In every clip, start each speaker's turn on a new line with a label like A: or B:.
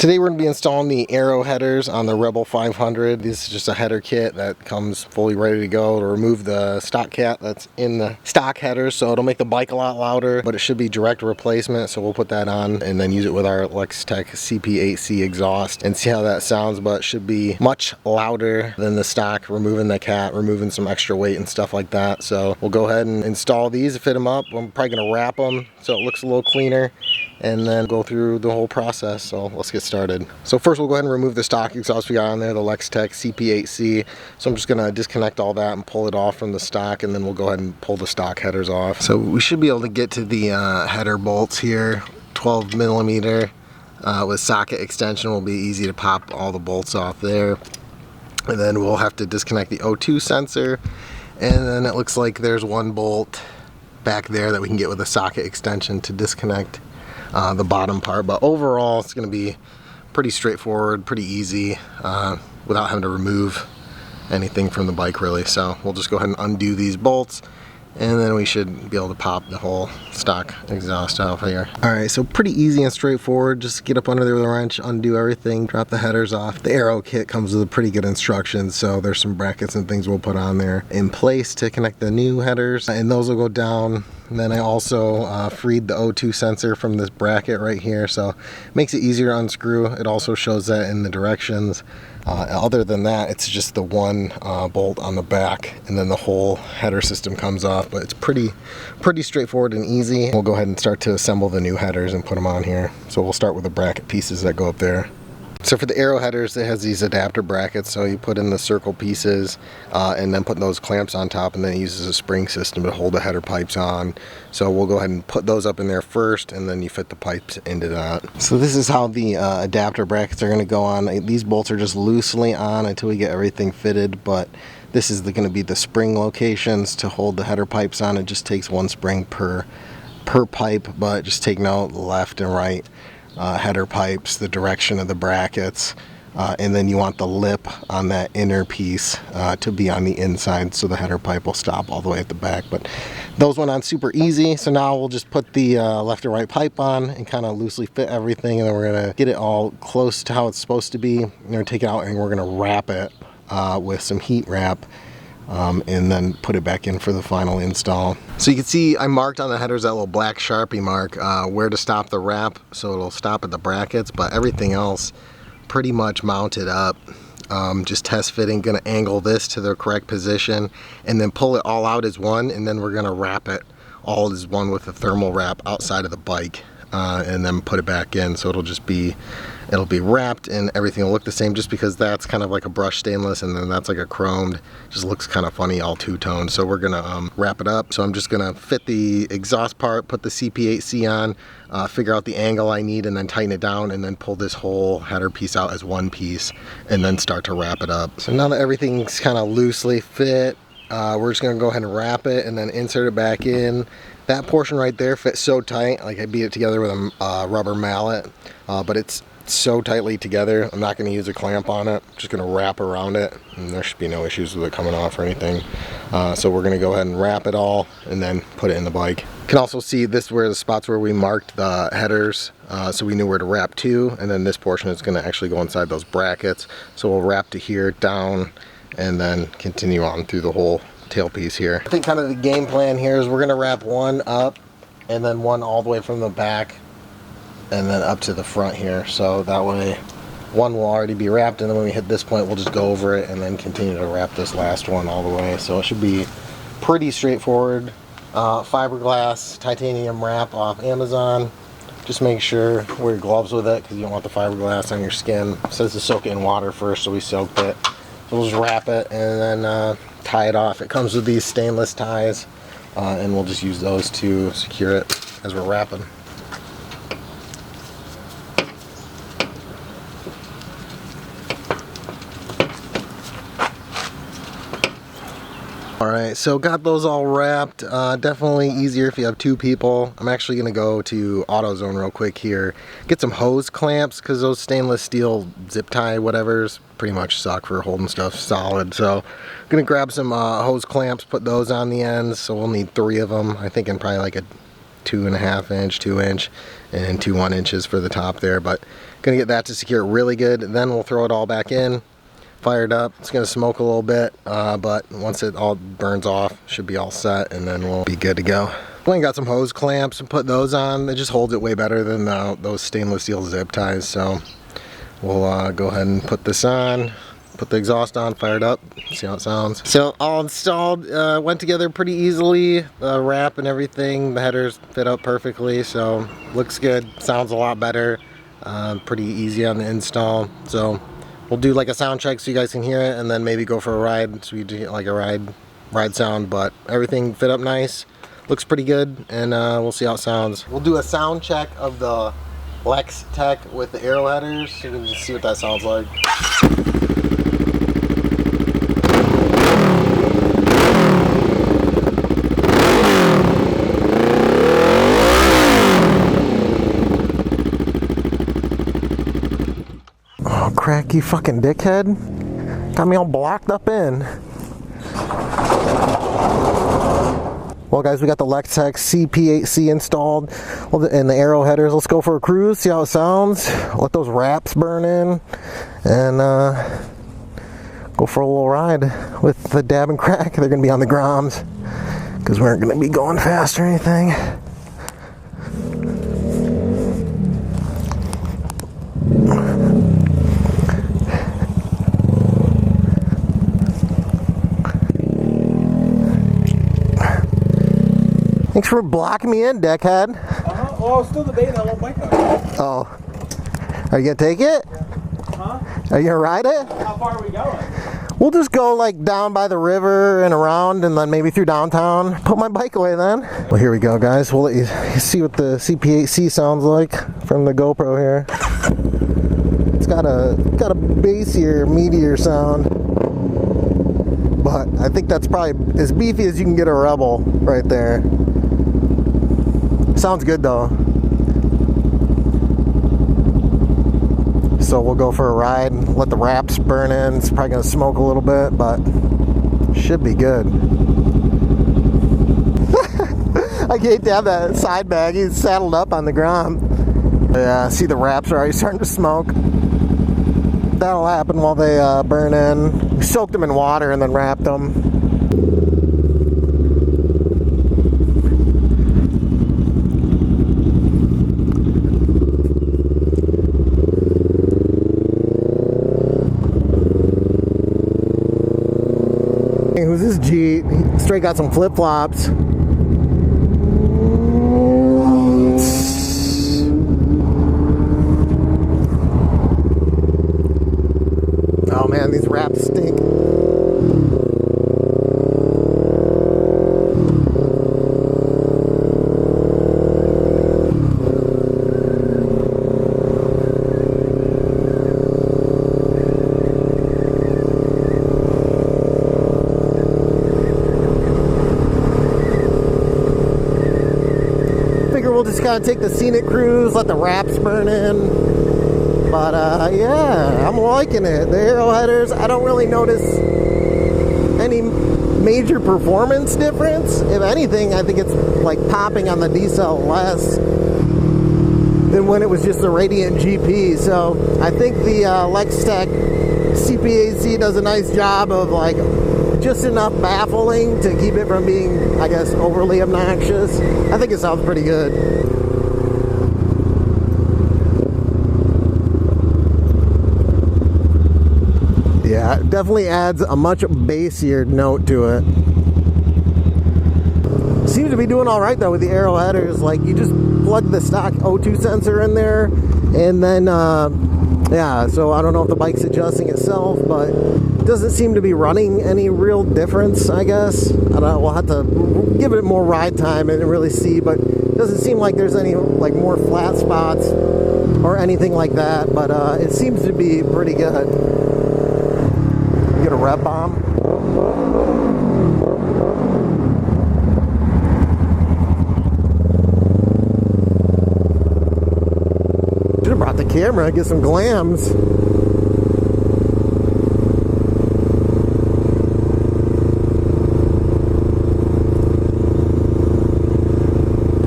A: Today we're going to be installing the Aero headers on the Rebel 500. This is just a header kit that comes fully ready to go to remove the stock cat that's in the stock headers, so it'll make the bike a lot louder, but it should be direct replacement, so we'll put that on and then use it with our Lextek CP8C exhaust and see how that sounds, but it should be much louder than the stock, removing the cat, removing some extra weight and stuff like that. So we'll go ahead and install these, fit them up. I'm probably going to wrap them so it looks a little cleaner, and then go through the whole process. So let's get started. So first we'll go ahead and remove the stock exhaust we got on there, the Lextek CP8C. So I'm just going to disconnect all that and pull it off from the stock, and then we'll go ahead and pull the stock headers off. So we should be able to get to the header bolts here, 12 millimeter with socket extension. Will be easy to pop all the bolts off there. And then we'll have to disconnect the O2 sensor, and then it looks like there's one bolt back there that we can get with a socket extension to disconnect the bottom part. But overall it's going to be pretty straightforward, pretty easy, without having to remove anything from the bike really. So we'll just go ahead and undo these bolts, and then we should be able to pop the whole stock exhaust off here. Alright, so pretty easy and straightforward. Just get up under there with a wrench, undo everything, drop the headers off. The Aero kit comes with pretty good instructions, so there's some brackets and things we'll put on there in place to connect the new headers, and those will go down. And then I also freed the O2 sensor from this bracket right here, so it makes it easier to unscrew. It also shows that in the directions. Other than that, it's just the one bolt on the back, and then the whole header system comes off. But it's pretty straightforward and easy. We'll go ahead and start to assemble the new headers and put them on here. So we'll start with the bracket pieces that go up there. So for the Aero headers, it has these adapter brackets, so you put in the circle pieces and then put those clamps on top, and then it uses a spring system to hold the header pipes on. So we'll go ahead and put those up in there first, and then you fit the pipes into that. So this is how the adapter brackets are going to go on. These bolts are just loosely on until we get everything fitted, but this is going to be the spring locations to hold the header pipes on. It just takes one spring per pipe, but just take note, left and right header pipes, the direction of the brackets, and then you want the lip on that inner piece to be on the inside, so the header pipe will stop all the way at the back. But those went on super easy. So now we'll just put the left and right pipe on and kind of loosely fit everything, and then we're gonna get it all close to how it's supposed to be. We're gonna take it out and we're gonna wrap it with some heat wrap, and then put it back in for the final install. So you can see I marked on the headers that little black Sharpie mark where to stop the wrap, so it'll stop at the brackets, but everything else pretty much mounted up. Just test fitting, gonna angle this to the correct position and then pull it all out as one, and then we're gonna wrap it all as one with a thermal wrap outside of the bike, and then put it back in. So it'll be wrapped and everything will look the same, just because that's kind of like a brushed stainless and then that's like a chromed. Just looks kind of funny, all two-tone. So we're gonna wrap it up. So I'm just gonna fit the exhaust part, put the CP8C on, figure out the angle I need, and then tighten it down, and then pull this whole header piece out as one piece, and then start to wrap it up. So now that everything's kind of loosely fit, we're just gonna go ahead and wrap it and then insert it back in. That portion right there fits so tight, like I beat it together with a rubber mallet, but it's so tightly together. I'm not going to use a clamp on it. I'm just going to wrap around it, and there should be no issues with it coming off or anything. So we're going to go ahead and wrap it all and then put it in the bike. You can also see this where the spots where we marked the headers, so we knew where to wrap to, and then this portion is going to actually go inside those brackets. So we'll wrap to here, down, and then continue on through the whole tailpiece here. I think kind of the game plan here is we're going to wrap one up and then one all the way from the back and then up to the front here, so that way one will already be wrapped, and then when we hit this point we'll just go over it and then continue to wrap this last one all the way. So it should be pretty straightforward. Fiberglass titanium wrap off Amazon. Just make sure wear gloves with it, because you don't want the fiberglass on your skin. It says to soak it in water first, so we soaked it. So we'll just wrap it and then tie it off. It comes with these stainless ties, and we'll just use those to secure it as we're wrapping. Alright, so got those all wrapped. Definitely easier if you have two people. I'm actually going to go to AutoZone real quick here, get some hose clamps, because those stainless steel zip tie whatevers pretty much suck for holding stuff solid. So I'm going to grab some hose clamps, put those on the ends, so we'll need 3 of them. I think in probably like a 2.5 inch, 2 inch, and 2 1 inches for the top there. But Gonna get that to secure it really good. Then we'll throw it all back in, fire it up. It's gonna smoke a little bit, but once it all burns off, should be all set, and then we'll be good to go. Went and got some hose clamps and put those on. It just holds it way better than those stainless steel zip ties. So we'll go ahead and put this on, put the exhaust on, fire it up, see how it sounds. So all installed, went together pretty easily. The wrap and everything, the headers fit up perfectly, so looks good, sounds a lot better. Pretty easy on the install. So we'll do like a sound check so you guys can hear it, and then maybe go for a ride so you get like a ride sound. But everything fit up nice, looks pretty good, and we'll see how it sounds. We'll do a sound check of the Lextek with the arrow headers so you can just see what that sounds like. Oh, crack, you fucking dickhead. Got me all blocked up in. Well guys, we got the Lextek CP8C installed and the arrow headers. Let's go for a cruise, see how it sounds. Let those wraps burn in, and go for a little ride with the dab and crack. They're gonna be on the groms because we aren't gonna be going fast or anything. Thanks for blocking me in, deckhead.
B: Well, I was still debating that little bike out.
A: Oh. Are you gonna take it?
B: Huh?
A: Are you gonna ride it?
B: How far are we going?
A: We'll just go like down by the river and around, and then maybe through downtown. Put my bike away then. Well, here we go, guys. We'll let you see what the CP8C sounds like from the GoPro here. It's got a bassier, meatier sound. But I think that's probably as beefy as you can get a Rebel right there. Sounds good though. So we'll go for a ride, let the wraps burn in. It's probably gonna smoke a little bit, but should be good. I hate to have that side bag. He's saddled up on the ground. Yeah, see the wraps are already starting to smoke. That'll happen while they burn in. We soaked them in water and then wrapped them. Who's this G? He straight got some flip-flops. Oh man, these wraps stink. We'll just kind of take the scenic cruise, let the wraps burn in. But yeah, I'm liking it. The arrow headers, I don't really notice any major performance difference. If anything, I think it's like popping on the D-cell less than when it was just a Radiant GP. So I think the Lextek CP8C does a nice job of like just enough baffling to keep it from being, I guess, overly obnoxious. I think it sounds pretty good. Yeah, it definitely adds a much bassier note to it. Seems to be doing all right though with the arrow headers. Like you just plug the stock O2 sensor in there, and then yeah, so I don't know if the bike's adjusting itself, but it doesn't seem to be running any real difference, I guess. I don't know, we'll have to give it more ride time and really see, but it doesn't seem like there's any like more flat spots or anything like that, but it seems to be pretty good. Get a rev bomb. Should have brought the camera, get some glams.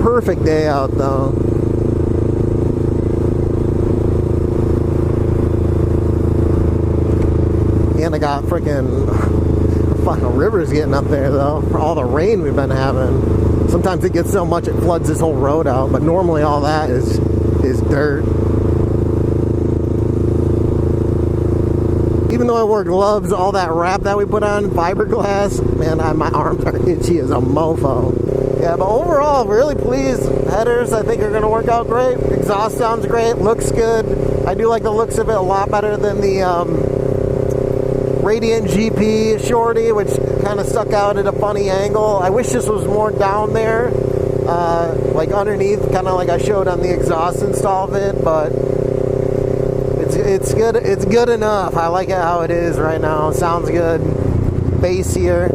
A: Perfect day out though. And I got freaking fucking rivers getting up there though, for all the rain we've been having. Sometimes it gets so much it floods this whole road out, but normally all that is dirt. Even though I wore gloves, all that wrap that we put on, fiberglass, man, my arms are itchy as a mofo. Yeah, but overall, really pleased. Headers, I think, are going to work out great. Exhaust sounds great, looks good. I do like the looks of it a lot better than the Radiant GP Shorty, which kind of stuck out at a funny angle. I wish this was more down there, like underneath, kind of like I showed on the exhaust install of it, but it's good. It's good enough. I like it how it is right now. Sounds good. Bassier.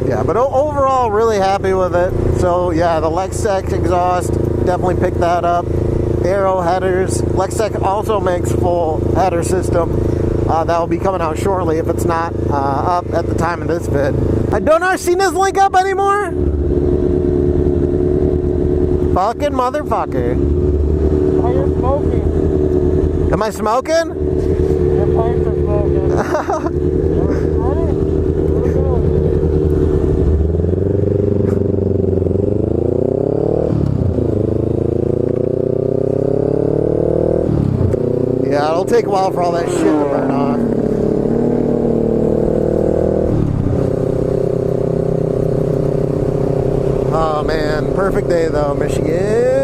A: Yeah, but overall, really happy with it. So yeah, the Lextek exhaust, definitely picked that up. Aero headers. Lextek also makes full header system. That will be coming out shortly if it's not up at the time of this vid. I don't know, I've seen this link up anymore. Fucking motherfucker.
B: Why you're smoking?
A: Am I smoking?
B: Your pipes are smoking. Ready? Here we go.
A: Yeah, it'll take a while for all that shit to burn off. Oh man, perfect day though, Michigan.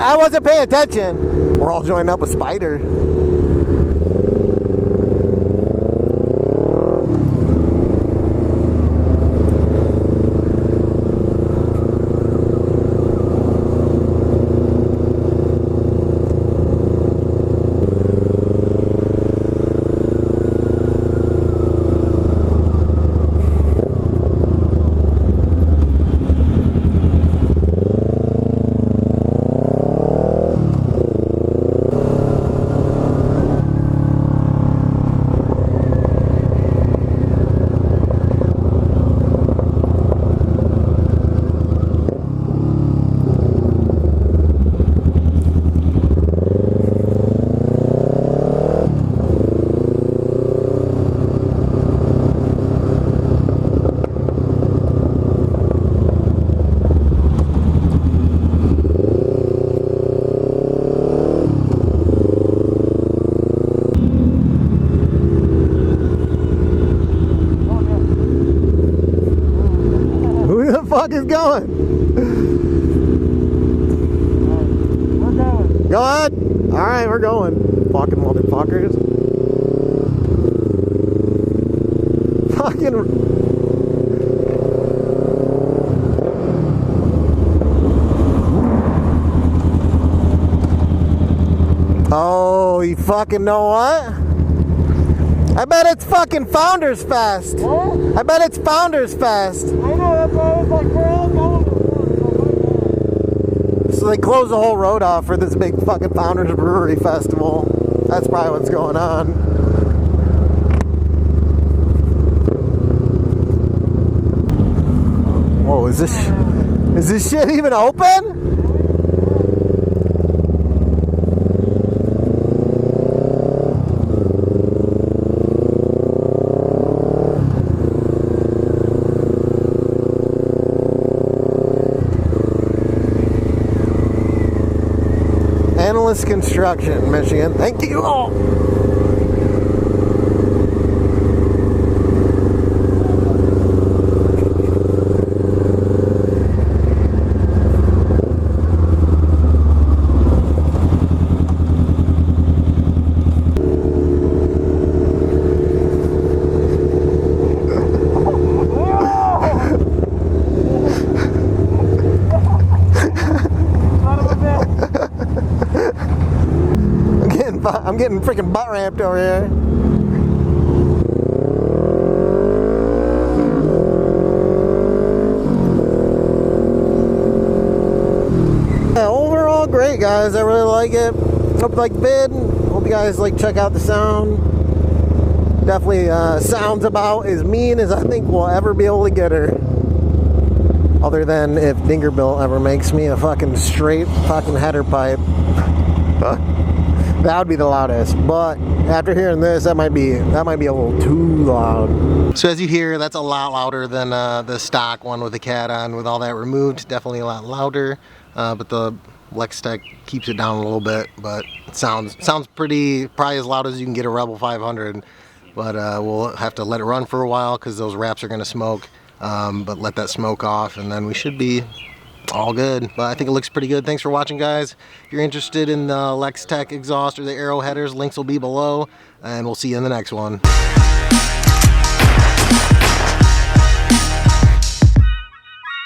A: I wasn't paying attention. We're all joined up with Spider. Fuck is going?
B: We're going.
A: Go ahead. All right, we're going. Fucking motherfuckers. Fucking. Oh, you fucking know what? I bet it's fucking Founders Fest.
B: What?
A: I bet it's Founders Fest.
B: I know, that's why I was like, we're all going.
A: So they closed the whole road off for this big fucking Founders Brewery Festival. That's probably what's going on. Whoa, is this shit even open? Analyst Construction, Michigan. Thank you all. freaking butt ramped over here. Yeah, overall great, guys. I really like it. Hope you like the vid. Hope you guys check out the sound. Definitely sounds about as mean as I think we'll ever be able to get her. Other than if Dingerbilt ever makes me a fucking straight fucking header pipe. That would be the loudest. But after hearing this, that might be a little too loud. So as you hear, that's a lot louder than the stock one with the cat on with all that removed. Definitely a lot louder. But the Lextek keeps it down a little bit, but it sounds probably as loud as you can get a Rebel 500. But we'll have to let it run for a while because those wraps are going to smoke. But let that smoke off, and then we should be all good. But I think it looks pretty good. Thanks for watching, guys. If you're interested in the Lextek exhaust or the Arrow headers, links will be below, and we'll see you in the next one.